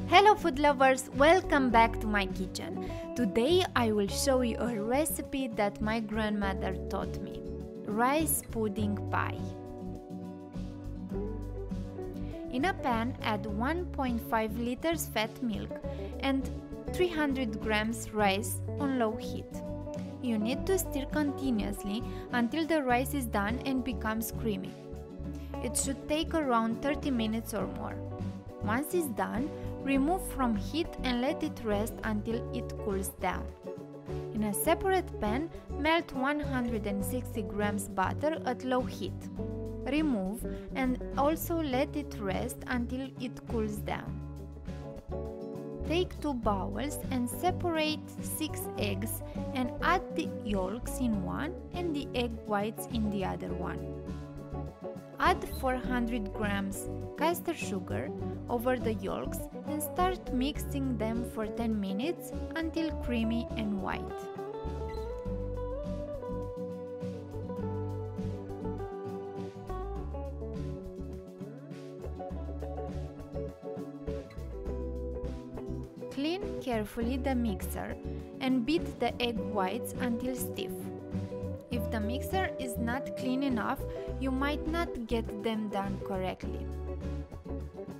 Hello food lovers, welcome back to my kitchen. Today I will show you a recipe that my grandmother taught me. Rice pudding pie. In a pan, add 1.5 liters fat milk and 300 grams rice on low heat. You need to stir continuously until the rice is done and becomes creamy. It should take around 30 minutes or more. Once it's done, remove from heat and let it rest until it cools down. In a separate pan, melt 160 grams butter at low heat. Remove and also let it rest until it cools down. Take 2 bowls and separate 6 eggs and add the yolks in one and the egg whites in the other one. Add 400 grams caster sugar over the yolks and start mixing them for 10 minutes until creamy and white. Clean carefully the mixer and beat the egg whites until stiff. If the mixer is not clean enough, you might not get them done correctly.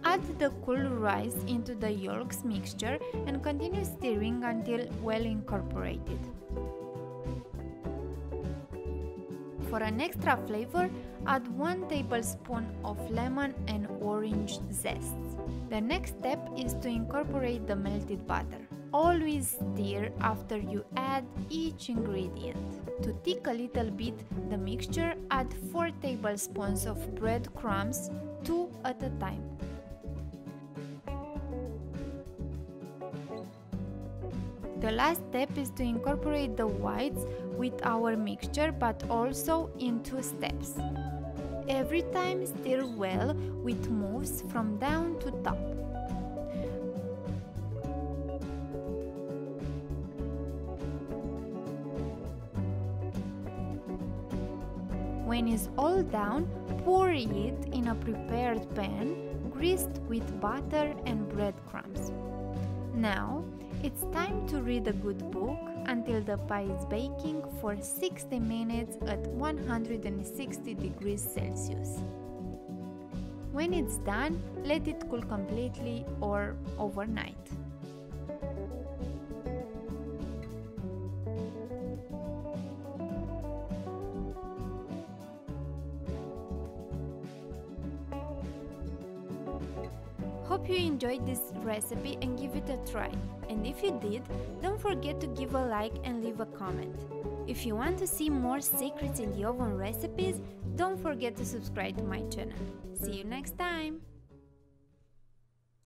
Add the cool rice into the yolks mixture and continue stirring until well incorporated. For an extra flavor, add 1 tablespoon of lemon and orange zest. The next step is to incorporate the melted butter. Always stir after you add each ingredient. To thick a little bit the mixture, add 4 tablespoons of breadcrumbs, 2 at a time. The last step is to incorporate the whites with our mixture, but also in 2 steps. Every time stir well with moves from down to top. When it's all done, pour it in a prepared pan greased with butter and breadcrumbs. Now, it's time to read a good book until the pie is baking for 60 minutes at 160 degrees Celsius. When it's done, let it cool completely or overnight. Hope you enjoyed this recipe and give it a try. And if you did, don't forget to give a like and leave a comment. If you want to see more secrets in the oven recipes, don't forget to subscribe to my channel. See you next time!